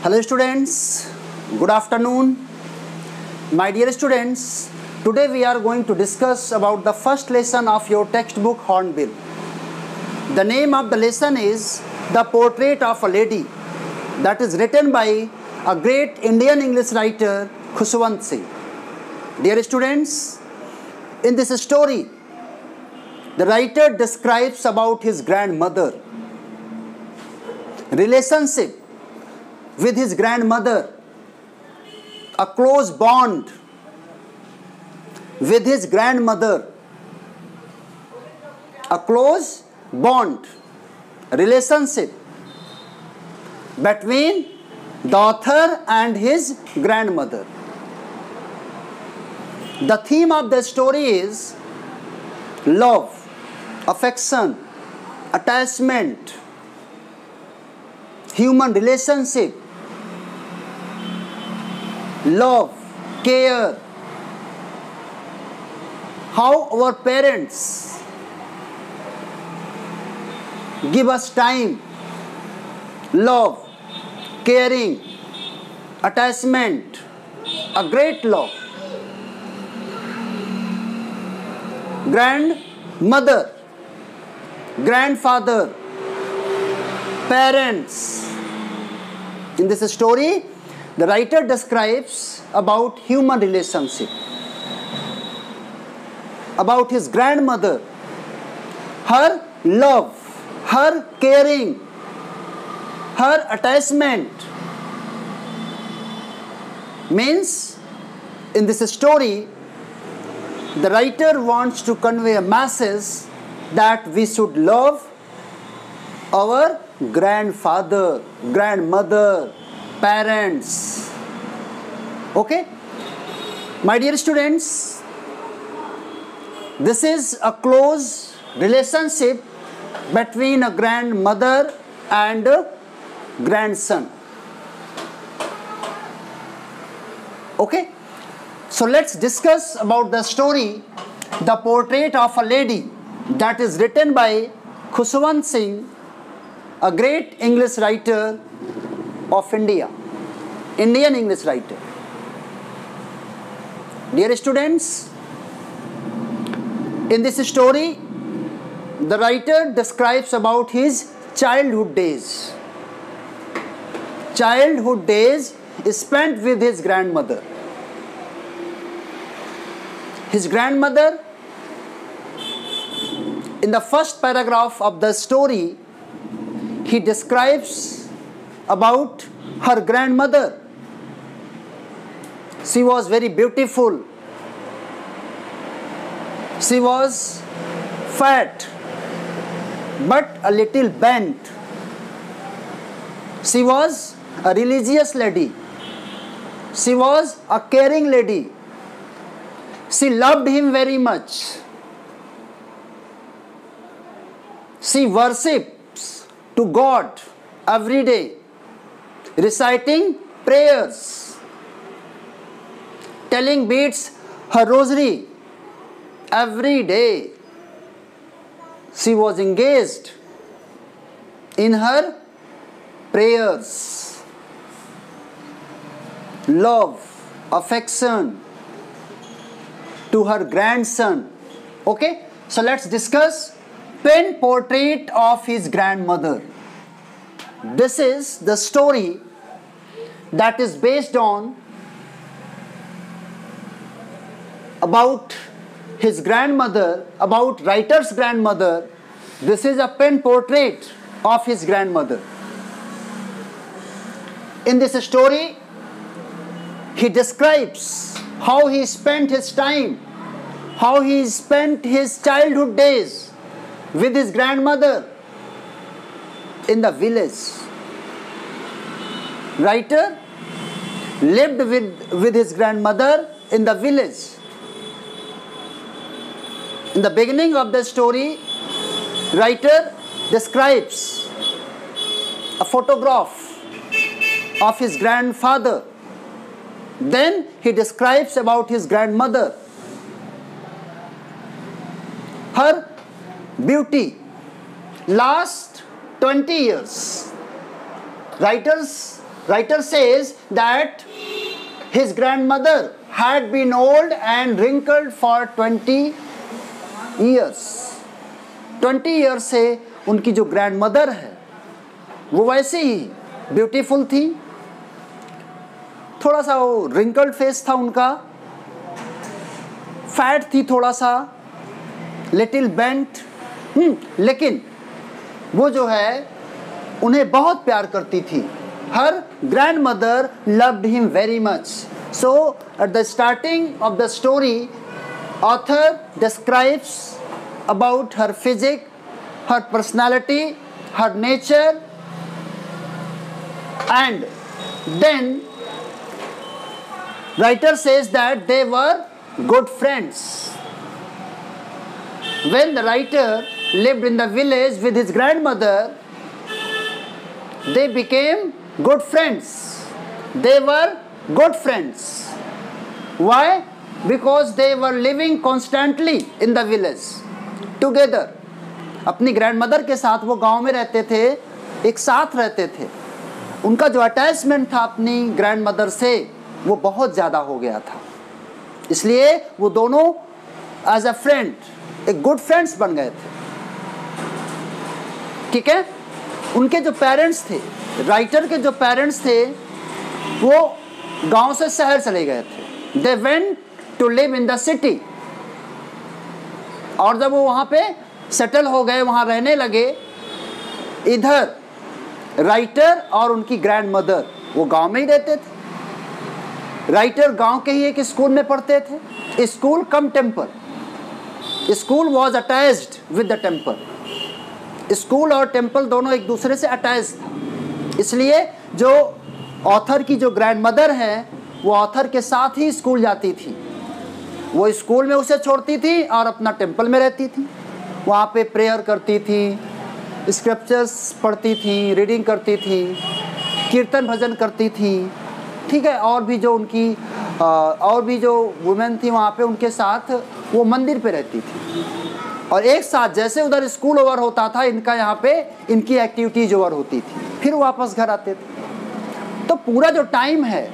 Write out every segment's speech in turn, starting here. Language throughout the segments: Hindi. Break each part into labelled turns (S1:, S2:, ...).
S1: Hello students, good afternoon. My dear students, today we are going to discuss about the first lesson of your textbook Hornbill. The name of the lesson is The Portrait of a Lady, that is written by a great Indian English writer Khushwant Singh. Dear students, in this story, the writer describes about his grandmother, relationship with his grandmother, a close bond with his grandmother, a close bond, relationship between the author and his grandmother. The theme of the story is love, affection, attachment, human relationship, love, care, how our parents give us time, love, caring, attachment, a great love. Grandmother, grandfather, parents. In this story, the writer describes about human relationship, about his grandmother, her love, her caring, her attachment. Means, in this story, the writer wants to convey a message that we should love our grandfather, grandmother, parents. Okay? My dear students, this is a close relationship between a grandmother and a grandson. Okay? So let's discuss about the story, The Portrait of a Lady, that is written by Khushwant Singh, a great English writer of India, Indian English writer. Dear students, in this story, the writer describes about his childhood days. Childhood days spent with his grandmother. His grandmother, in the first paragraph of the story, he describes about her grandmother. She was very beautiful. She was fat, but a little bent. She was a religious lady. She was a caring lady. She loved him very much. She worships to God every day, reciting prayers, telling beads her rosary every day. She was engaged in her prayers, love, affection to her grandson. Okay, so let's discuss pen portrait of his grandmother. This is the story that is based on about his grandmother, about writer's grandmother. This is a pen portrait of his grandmother. In this story, he describes how he spent his time, how he spent his childhood days with his grandmother in the village. Writer lived with his grandmother in the village. In the beginning of the story, writer describes a photograph of his grandfather. Then he describes about his grandmother, her beauty. Last 20 years, writers writer says that his grandmother had been old and wrinkled for 20 years. 20 years से उनकी जो ग्रैंडमदर है वो वैसे ही ब्यूटीफुल थी, थोड़ा सा वो रिंकल्ड फेस था उनका, फैट थी थोड़ा सा, लिटिल बेंट, लेकिन वो जो है उन्हें बहुत प्यार करती थी. Her grandmother loved him very much. So at the starting of the story author describes about her physique, her personality, her nature, and then writer says that they were good friends. When the writer lived in the village with his grandmother, they became good friends. They were good friends. Why? Because they were living constantly in the village together. अपनी ग्रैंडमदर के साथ वो गांव में रहते थे, एक साथ रहते थे. उनका जो अटैचमेंट था अपनी ग्रैंडमदर से वो बहुत ज़्यादा हो गया था, इसलिए वो दोनों एज अ फ्रेंड एक गुड फ्रेंड्स बन गए थे. ठीक है. उनके जो पेरेंट्स थे, राइटर के जो पेरेंट्स थे, वो गांव से शहर चले गए थे. They went to live in the city. और जब वो वहाँ पे सेटल हो गए, वहाँ रहने लगे, इधर राइटर और उनकी ग्रैंडमदर वो गांव में ही रहते थे. राइटर गांव के ही एक स्कूल में पढ़ते थे, school come temple. School was attached with the temple. School और टेम्पल दोनों एक दूसरे से अटैच था, इसलिए जो ऑथर की जो ग्रैंडमदर है वो ऑथर के साथ ही स्कूल जाती थी. वो स्कूल में उसे छोड़ती थी और अपना टेम्पल में रहती थी. वहाँ पे प्रेयर करती थी, स्क्रिप्चर्स पढ़ती थी, रीडिंग करती थी, कीर्तन भजन करती थी. ठीक है. और भी जो वुमेन थी वहाँ पे उनके साथ वो मंदिर पे रहती थी. और एक साथ जैसे उधर स्कूल ओवर होता था, इनका यहाँ पे इनकी एक्टिविटीज ओवर होती थी, फिर वापस घर आते थे. तो पूरा जो टाइम है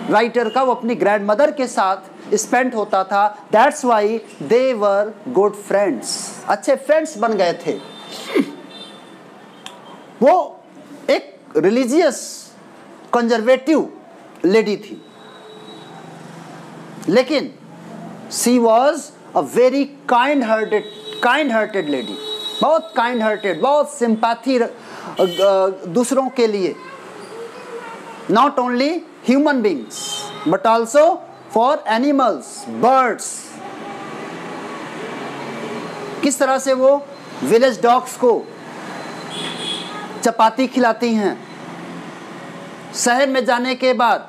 S1: राइटर का वो अपनी ग्रैंडमदर के साथ स्पेंड होता था. That's why they were good friends. अच्छे फ्रेंड्स बन गए थे. वो एक रिलीजियस कंजर्वेटिव लेडी थी, लेकिन she was a very kind hearted lady. बहुत काइंड हार्टेड, बहुत सिंपैथी दूसरों के लिए. Not only human beings but also for animals, birds. किस तरह से वो विलेज डॉग्स को चपाती खिलाती हैं, शहर में जाने के बाद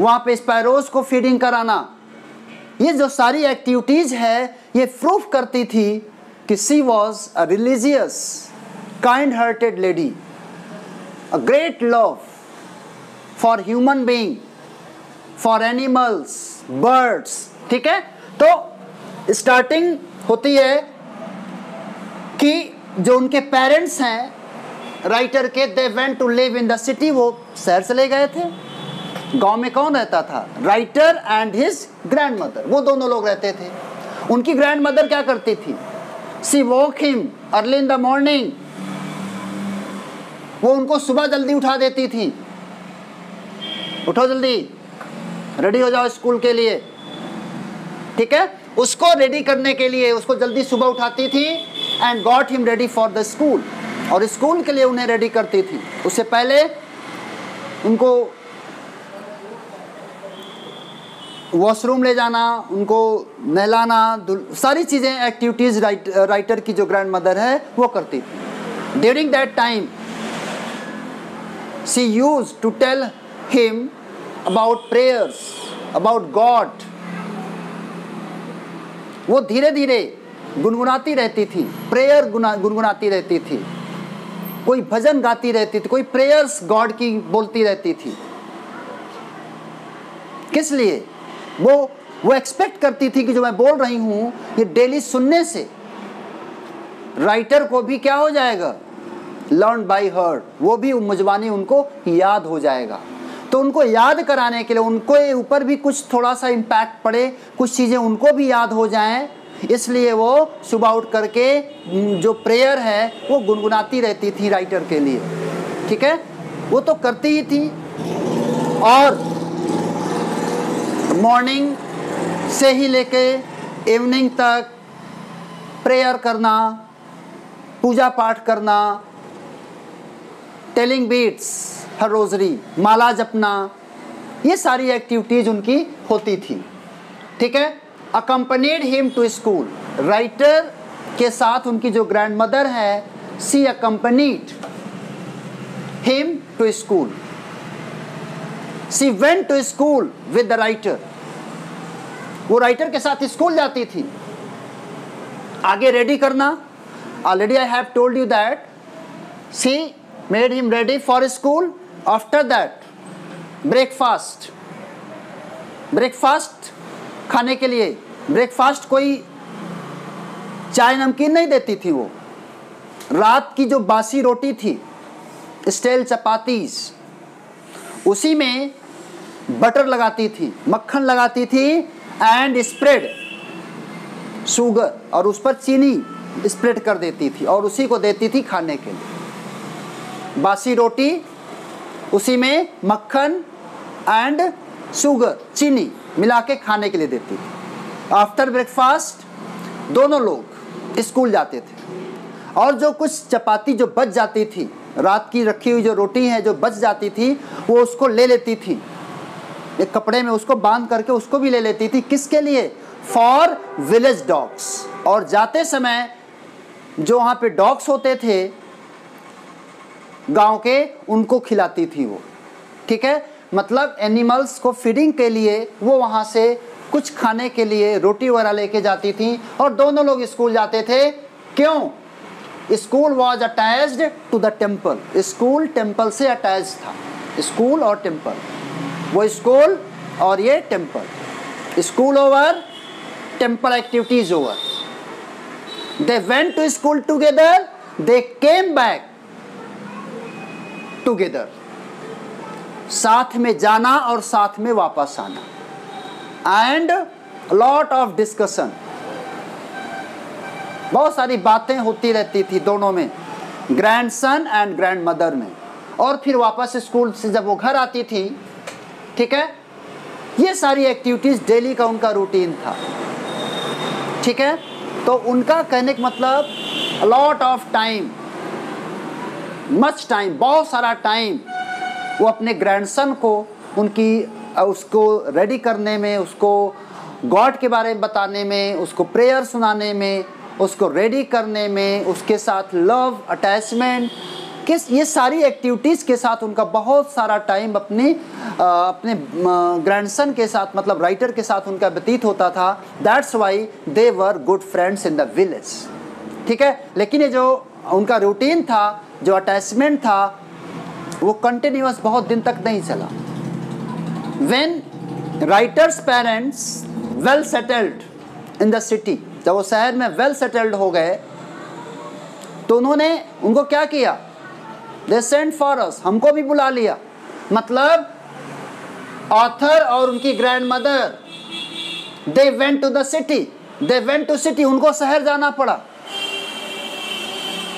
S1: वहाँ पे स्पैरोज को फीडिंग कराना, ये जो सारी एक्टिविटीज़ है ये प्रूफ करती थी कि she was a religious kind hearted lady. A great love for human being, for animals, birds. ठीक है. तो स्टार्टिंग होती है कि जो उनके पेरेंट्स हैं राइटर के, they went to live in the city. वो शहर चले गए थे. गांव में कौन रहता था? Writer and his grandmother. वो दोनों लोग रहते थे. उनकी ग्रैंडमदर क्या करती थी? She woke him early in the morning. वो उनको सुबह जल्दी उठा देती थी. उठो जल्दी, रेडी हो जाओ स्कूल के लिए. ठीक है. उसको रेडी करने के लिए उसको जल्दी सुबह उठाती थी and got him ready for the school. और स्कूल के लिए उन्हें रेडी करती थी. उससे पहले उनको वॉशरूम ले जाना, उनको नहलाना, सारी चीज़ें, एक्टिविटीज़ राइटर की जो ग्रैंडमदर है वो करती थी. During that time she used to tell him about prayers, about God. वो धीरे धीरे गुनगुनाती रहती थी, प्रेयर गुनगुनाती रहती थी, कोई भजन गाती रहती थी, कोई प्रेयर्स गॉड की बोलती रहती थी. किस लिए? वो एक्सपेक्ट करती थी कि जो मैं बोल रही हूँ ये डेली सुनने से राइटर को भी क्या हो जाएगा? लर्न बाई हर्ट, वो भी मुजवानी उनको याद हो जाएगा। तो उनको याद कराने के लिए उनको ऊपर भी कुछ थोड़ा सा इम्पैक्ट पड़े, कुछ चीज़ें उनको भी याद हो जाएं, इसलिए वो सुबह उठ करके जो प्रेयर है वो गुनगुनाती रहती थी राइटर के लिए। ठीक है, वो तो करती ही थी। और मॉर्निंग से ही लेके इवनिंग तक प्रेयर करना, पूजा पाठ करना, टेलिंग बीट्स, हर रोजरी, माला जपना, ये सारी एक्टिविटीज उनकी होती थी। ठीक है, accompanied him to school, writer के साथ उनकी जो ग्रैंड मदर है, she accompanied him to school, she went to school with the writer, वो राइटर के साथ स्कूल जाती थी। आगे रेडी करना, already I have told you that she made him ready for school. After that breakfast, breakfast खाने के लिए, ब्रेकफास्ट कोई चाय नमकीन नहीं देती थी, वो रात की जो बासी रोटी थी, स्टेल चपातीस, उसी में बटर लगाती थी, मक्खन लगाती थी एंड स्प्रेड शुगर, और उस पर चीनी स्प्रेड कर देती थी और उसी को देती थी खाने के लिए। बासी रोटी, उसी में मक्खन एंड शुगर, चीनी मिला के खाने के लिए देती थी। आफ्टर ब्रेकफास्ट दोनों लोग स्कूल जाते थे और जो कुछ चपाती जो बच जाती थी, रात की रखी हुई जो रोटी है जो बच जाती थी, वो उसको ले लेती थी, एक कपड़े में उसको बांध करके उसको भी ले लेती थी। किसके लिए? For village dogs. और जाते समय जो वहाँ पे डॉग्स होते थे गांव के, उनको खिलाती थी वो। ठीक है, मतलब एनिमल्स को फीडिंग के लिए वो वहाँ से कुछ खाने के लिए रोटी वगैरह लेके जाती थी और दोनों लोग स्कूल जाते थे। क्यों? School was attached to the temple, school temple से अटैच था, स्कूल और टेम्पल, वो स्कूल और ये temple. School over, temple activities over. They went to school together, they came back together, साथ में जाना और साथ में वापस आना। एंड लॉट ऑफ डिस्कशन, बहुत सारी बातें होती रहती थी दोनों में, ग्रैंडसन एंड ग्रैंड मदर में। और फिर वापस स्कूल से जब वो घर आती थी, ठीक है, ये सारी एक्टिविटीज डेली का उनका रूटीन था। ठीक है, तो उनका कहने का मतलब lot of time, much time, बहुत सारा टाइम वो अपने ग्रैंडसन को उसको रेडी करने में, उसको गॉड के बारे में बताने में, उसको प्रेयर सुनाने में, उसको रेडी करने में, उसके साथ लव, अटैचमेंट, ये सारी एक्टिविटीज़ के साथ उनका बहुत सारा टाइम अपने ग्रैंडसन के साथ, मतलब राइटर के साथ उनका व्यतीत होता था। That's why they were good friends in the village. ठीक है, लेकिन ये जो उनका रूटीन था, जो अटैचमेंट था, वो कंटिन्यूअस बहुत दिन तक नहीं चला। When writers parents well settled in the city, जब वो शहर में वेल सेटल्ड हो गए तो उन्होंने उनको क्या किया? दे सेंट फॉर अस, हमको भी बुला लिया। मतलब ऑथर और उनकी grandmother, they went to the city, they went to city, उनको शहर जाना पड़ा।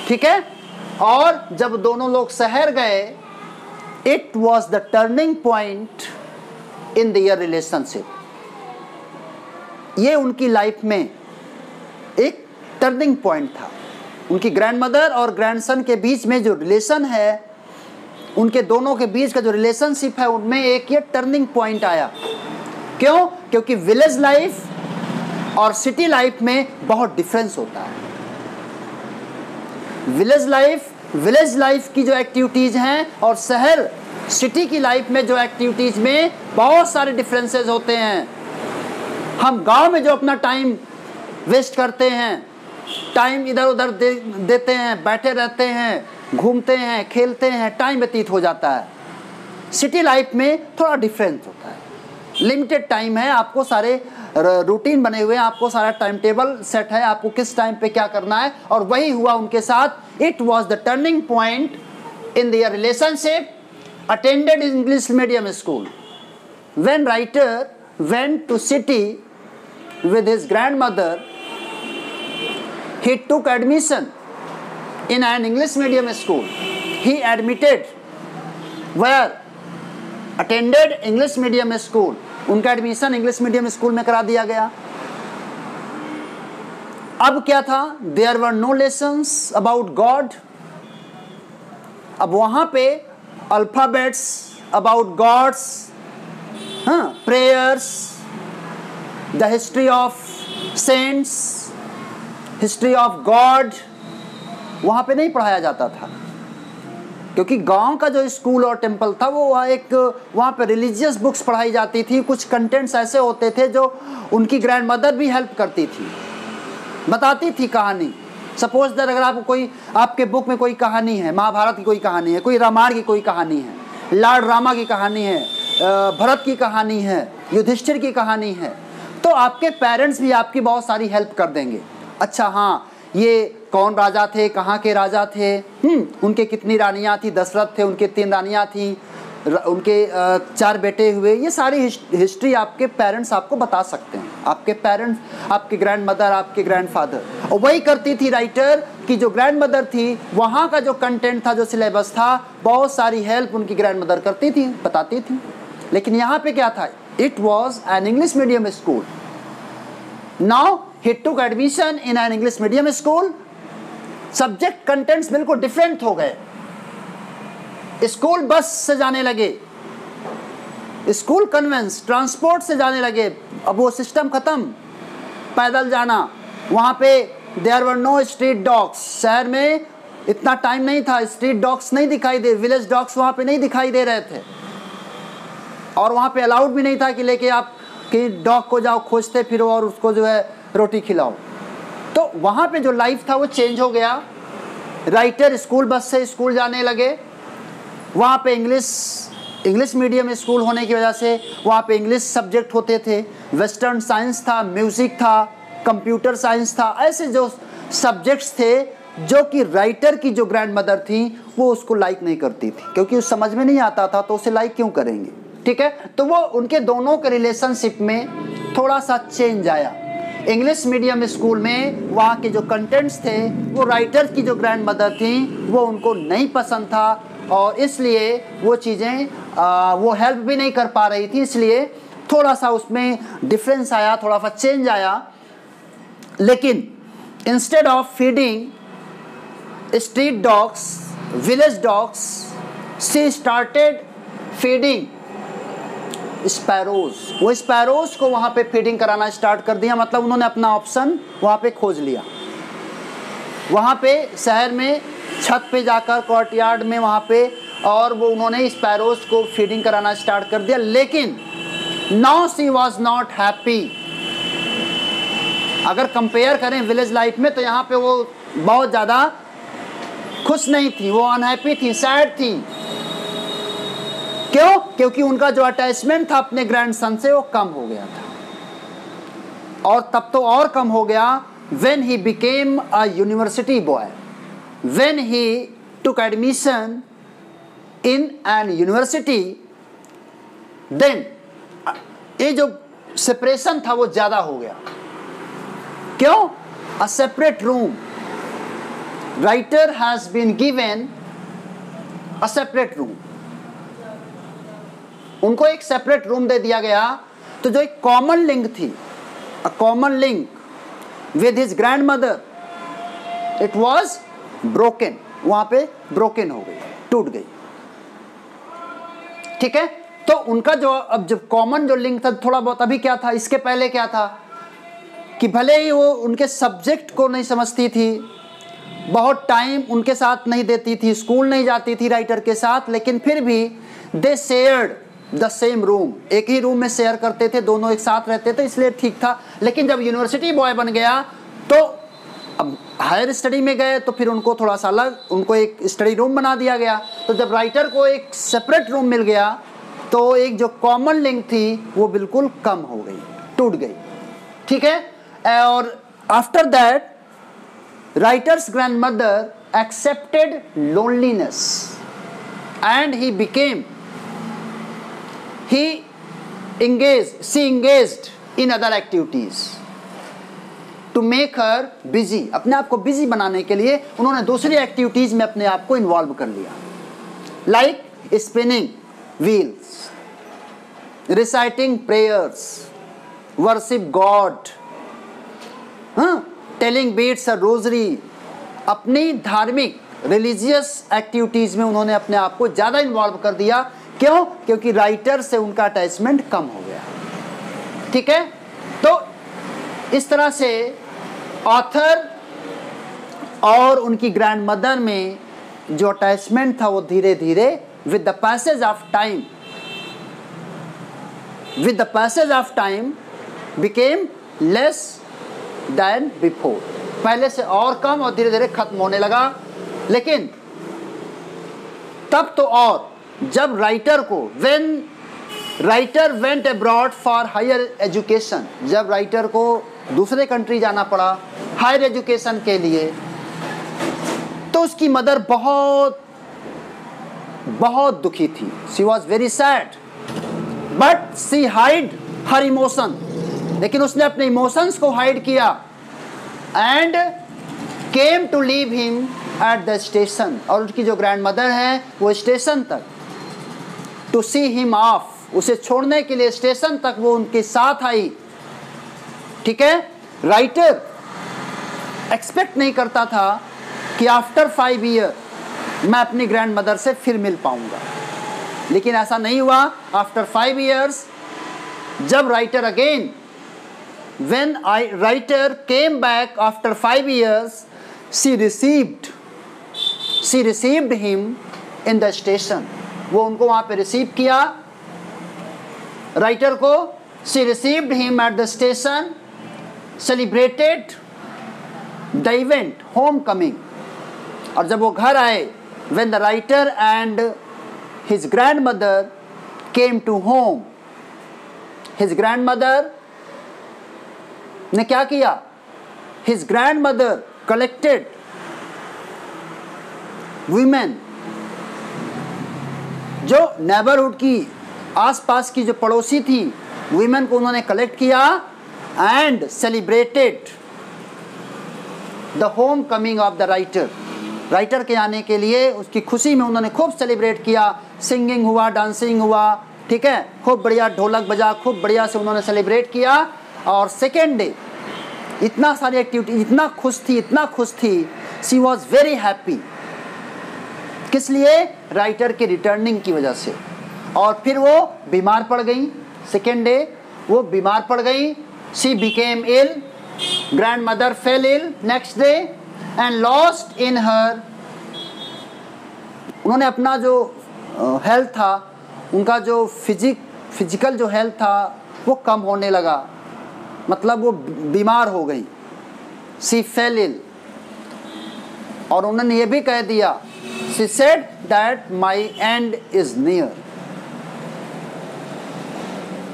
S1: ठीक है, और जब दोनों लोग शहर गए, it was the turning point in their relationship. ये उनकी लाइफ में एक टर्निंग पॉइंट था। उनकी ग्रैंडमदर और ग्रैंडसन के बीच में जो रिलेशन है, उनके दोनों के बीच का जो रिलेशनशिप है, उनमें एक ये टर्निंग पॉइंट आया। क्यों? क्योंकि विलेज लाइफ और सिटी लाइफ में बहुत डिफरेंस होता है। विलेज लाइफ की जो एक्टिविटीज हैं और शहर सिटी की लाइफ में जो एक्टिविटीज में बहुत सारे डिफरेंसेस होते हैं। हम गांव में जो अपना टाइम वेस्ट करते हैं, टाइम इधर उधर देते हैं, बैठे रहते हैं, घूमते हैं, खेलते हैं, टाइम व्यतीत हो जाता है। सिटी लाइफ में थोड़ा डिफरेंस होता है, लिमिटेड टाइम है, आपको सारे रूटीन बने हुए हैं, आपको सारा टाइम टेबल सेट है, आपको किस टाइम पे क्या करना है, और वही हुआ उनके साथ। It was the turning point in their relationship. Attended English medium school. When writer went to city with his grandmother, he took admission in an English medium school. He admitted where attended English medium school. उनका एडमिशन इंग्लिश मीडियम स्कूल में करा दिया गया। अब क्या था? There were no lessons about God. अब वहां पे alphabets about gods, prayers, the history of saints, history of God, वहाँ पे नहीं पढ़ाया जाता था, क्योंकि गांव का जो स्कूल और टेम्पल था वो वहाँ पे रिलीजियस बुक्स पढ़ाई जाती थी। कुछ कंटेंट्स ऐसे होते थे जो उनकी ग्रैंड मदर भी हेल्प करती थी, बताती थी कहानी। सपोज दैट अगर आपको कोई, आपके बुक में कोई कहानी है, महाभारत की कोई कहानी है, कोई रामायण की कोई कहानी है, लॉर्ड रामा की कहानी है, भरत की कहानी है, युधिष्ठिर की कहानी है, तो आपके पेरेंट्स भी आपकी बहुत सारी हेल्प कर देंगे। अच्छा हाँ, ये कौन राजा थे, कहाँ के राजा थे, उनके कितनी रानियाँ थी, दशरथ थे, उनके 3 रानियाँ थी, उनके 4 बेटे हुए, ये सारी हिस्ट्री आपके पेरेंट्स आपको बता सकते हैं। आपके पेरेंट्स, आपके ग्रैंड मदर, आपके ग्रैंडफादर। और वही करती थी राइटर की जो ग्रैंड मदर थी, वहाँ का जो कंटेंट था, जो सिलेबस था, बहुत सारी हेल्प उनकी ग्रैंड मदर करती थी, बताती थी। लेकिन यहाँ पे क्या था? It was an English medium school. Now he took admission in an English medium school. Subject contents बिल्कुल different हो गए। स्कूल बस से जाने लगे, स्कूल कन्वेंस ट्रांसपोर्ट से जाने लगे। अब वो सिस्टम खत्म, पैदल जाना। वहाँ पे there were no street dogs. शहर में इतना टाइम नहीं था, स्ट्रीट डॉग्स नहीं दिखाई दे, विलेज डॉग्स वहाँ पे नहीं दिखाई दे रहे थे, और वहाँ पे अलाउड भी नहीं था कि लेके आप कि डॉग को जाओ खोजते फिरो और उसको जो है रोटी खिलाओ। तो वहाँ पे जो लाइफ था वो चेंज हो गया। राइटर स्कूल बस से स्कूल जाने लगे। वहाँ पे इंग्लिश मीडियम स्कूल होने की वजह से वहाँ पे इंग्लिश सब्जेक्ट होते थे, वेस्टर्न साइंस था, म्यूज़िक था, कंप्यूटर साइंस था। ऐसे जो सब्जेक्ट्स थे जो कि राइटर की जो ग्रैंड मदर थी वो उसको लाइक नहीं करती थी, क्योंकि उस समझ में नहीं आता था, तो उसे लाइक क्यों करेंगे? ठीक है, तो वो उनके दोनों के रिलेशनशिप में थोड़ा सा चेंज आया। इंग्लिश मीडियम स्कूल में वहाँ के जो कंटेंट्स थे वो राइटर की जो ग्रैंड मदर थी वो उनको नहीं पसंद था, और इसलिए वो चीज़ें वो हेल्प भी नहीं कर पा रही थी, इसलिए थोड़ा सा उसमें डिफरेंस आया, थोड़ा सा चेंज आया। लेकिन instead of feeding street dogs, village dogs, she started feeding sparrows. वो स्पैरोज को वहाँ पे फीडिंग कराना स्टार्ट कर दिया, मतलब उन्होंने अपना ऑप्शन वहाँ पे खोज लिया। वहाँ पे शहर में छत पे जाकर कोर्टयार्ड में वहाँ पे, और वो उन्होंने स्पैरोज को फीडिंग कराना स्टार्ट कर दिया। लेकिन now she was not happy. अगर कंपेयर करें विलेज लाइफ में तो यहाँ पे वो बहुत ज़्यादा खुश नहीं थी, वो अनहैप्पी थी, सैड थी। क्यों? क्योंकि उनका जो अटैचमेंट था अपने ग्रैंडसन से वो कम हो गया था, और तब तो और कम हो गया when he became a university boy, when he took admission in an university, then ये जो सेपरेशन था वो ज़्यादा हो गया। क्यों? A separate room. Writer has been given a separate room. उनको एक सेपरेट रूम दे दिया गया, तो जो एक कॉमन लिंक थी, a common link with his grand mother, it was broken. वहाँ पे ब्रोकन हो गई, टूट गई। ठीक है, तो उनका जो अब जब कॉमन जो लिंक था थोड़ा बहुत, अभी क्या था, इसके पहले क्या था कि भले ही वो उनके सब्जेक्ट को नहीं समझती थी, बहुत टाइम उनके साथ नहीं देती थी, स्कूल नहीं जाती थी राइटर के साथ, लेकिन फिर भी दे शेयर्ड द सेम रूम, एक ही रूम में शेयर करते थे, दोनों एक साथ रहते थे, इसलिए ठीक था। लेकिन जब यूनिवर्सिटी बॉय बन गया तो अब हायर स्टडी में गए, तो फिर उनको थोड़ा सा अलग, उनको एक स्टडी रूम बना दिया गया। तो जब राइटर को एक सेपरेट रूम मिल गया तो एक जो कॉमन लिंक थी वो बिल्कुल कम हो गई, टूट गई। ठीक है। और after that writers grandmother accepted loneliness and she engaged in other activities to make her busy। अपने आप को बिजी बनाने के लिए उन्होंने दूसरी एक्टिविटीज में अपने आप को इन्वॉल्व कर लिया, like spinning wheels, reciting prayers, worship God, telling beats rosary. अपनी धार्मिक रिलीजियस एक्टिविटीज में उन्होंने अपने आप को ज्यादा इन्वॉल्व कर दिया। क्यों? क्योंकि राइटर से उनका अटैचमेंट कम हो गया, ठीक है। तो इस तरह से ऑथर और उनकी ग्रैंडमदर में जो अटैचमेंट था वो धीरे धीरे with the passage of time became less than before. पहले से और कम और धीरे धीरे खत्म होने लगा। लेकिन तब तो और जब राइटर को when writer went abroad for higher education, जब राइटर को दूसरे कंट्री जाना पड़ा हायर एजुकेशन के लिए, तो उसकी मदर बहुत बहुत दुखी थी। She was very sad but she hide her emotion. लेकिन उसने अपने इमोशंस को हाइड किया and came to leave him at the station. और उसकी जो ग्रैंड मदर है वो स्टेशन तक टू सी हिम ऑफ, उसे छोड़ने के लिए स्टेशन तक वो उनके साथ आई, ठीक है। राइटर एक्सपेक्ट नहीं करता था कि आफ्टर 5 ईयर मैं अपनी ग्रैंड मदर से फिर मिल पाऊंगा, लेकिन ऐसा नहीं हुआ। आफ्टर 5 ईयर्स जब writer again when writer came back after 5 years, she received him in the station। वो उनको वहाँ पे रिसीव किया, राइटर को। she received him at the station, celebrated the event homecoming। और जब वो घर आए, when the writer and his grandmother came to home, his grandmother ने क्या किया? His grandmother collected women, जो नेबरहुड की आसपास की जो पड़ोसी थी, women को उन्होंने कलेक्ट किया and celebrated the homecoming of the writer। Writer के आने के लिए उसकी खुशी में उन्होंने खूब सेलिब्रेट किया। सिंगिंग हुआ, डांसिंग हुआ, ठीक है, खूब बढ़िया ढोलक बजा, खूब बढ़िया से उन्होंने सेलिब्रेट किया। और सेकेंड डे इतना सारी एक्टिविटी, इतना खुश थी, शी वॉज वेरी हैप्पी। किस लिए? राइटर के रिटर्निंग की वजह से। और फिर वो बीमार पड़ गई। सेकेंड डे वो बीमार पड़ गई। She became ill, grandmother fell ill next day and lost in her. उन्होंने अपना जो हेल्थ था, उनका जो फिजिकल जो हेल्थ था वो कम होने लगा, मतलब वो बीमार हो गई। She fell ill. और उन्होंने ये भी कह दिया, she said that my end is near.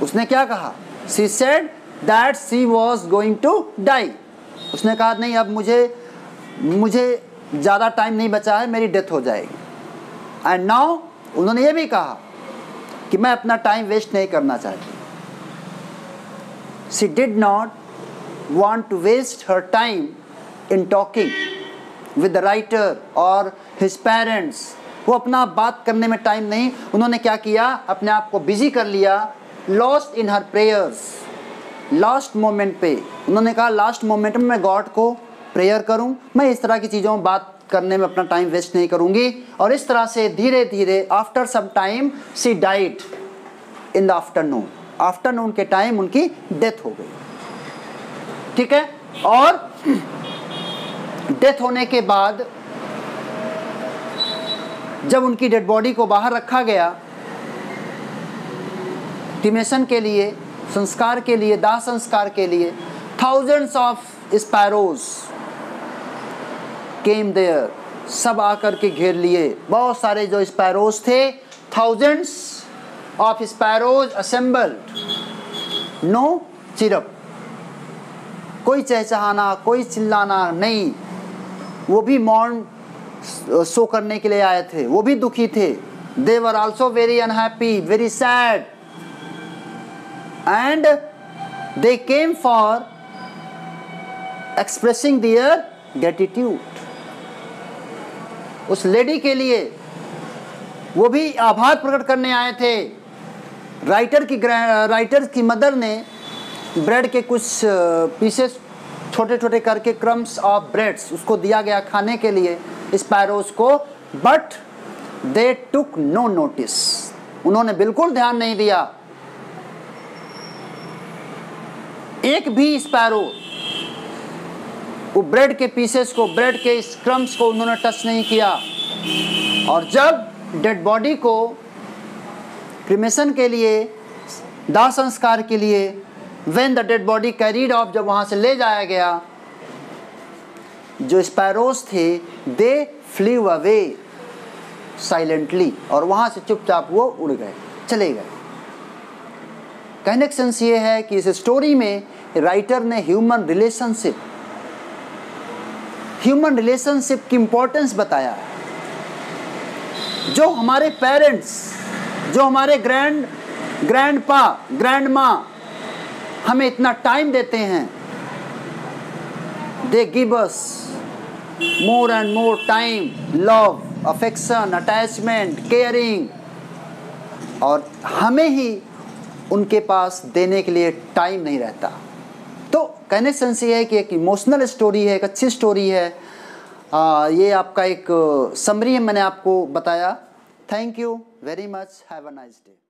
S1: उसने क्या कहा? She said that she was going to die. उसने कहा नहीं, अब मुझे ज़्यादा टाइम नहीं बचा है, मेरी डेथ हो जाएगी। एंड नाउ उन्होंने ये भी कहा कि मैं अपना टाइम वेस्ट नहीं करना चाहती। She did not want to waste her time in talking with the writer or his parents। वो अपना बात करने में टाइम नहीं, उन्होंने क्या किया? अपने आप को बिजी कर लिया। Lost in her prayers, last moment पे उन्होंने कहा लास्ट मोमेंट में मैं गॉड को प्रेयर करूं, मैं इस तरह की चीज़ों में बात करने में अपना टाइम वेस्ट नहीं करूंगी। और इस तरह से धीरे धीरे after some time she died in the afternoon के टाइम उनकी डेथ हो गई, ठीक है। और डेथ होने के बाद जब उनकी डेड बॉडी को बाहर रखा गया क्रिमेशन के लिए, संस्कार के लिए, दाह संस्कार के लिए, thousands of sparrows came there. सब आकर के घेर लिए। बहुत सारे जो स्पैरोज थे, thousands of sparrows assembled, no chirrup, कोई चहचहाना, कोई चिल्लाना नहीं। वो भी मौन सो करने के लिए आए थे, वो भी दुखी थे। They were also very unhappy, very sad, and they came for expressing their gratitude. उस लेडी के लिए वो भी आभार प्रकट करने आए थे। राइटर की मदर ने ब्रेड के कुछ पीसेस छोटे छोटे करके, क्रम्स ऑफ ब्रेड्स, उसको दिया गया खाने के लिए स्पैरोज को, but they took no notice, उन्होंने बिल्कुल ध्यान नहीं दिया। एक भी स्पैरो वो ब्रेड के पीसेस को, ब्रेड के क्रम्स को उन्होंने टच नहीं किया। और जब डेड बॉडी को क्रिमेशन के लिए, दाह संस्कार के लिए, when the dead body carried of, जब वहां से ले जाया गया, जो स्पैरोज थे दे फ्लीव अवे साइलेंटली, और वहां से चुपचाप वो उड़ गए, चले गए। कहने का सेंस ये है कि इस स्टोरी में राइटर ने ह्यूमन रिलेशनशिप की इंपॉर्टेंस बताया है। जो हमारे पेरेंट्स, जो हमारे ग्रैंडपा, ग्रैंडमा हमें इतना टाइम देते हैं, they give us more and more time, love, affection, attachment, caring, और हमें ही उनके पास देने के लिए टाइम नहीं रहता। तो कहने का सेंस ये है कि एक इमोशनल स्टोरी है, एक अच्छी स्टोरी है। ये आपका एक समरी है, मैंने आपको बताया। Thank you very much, have a nice day.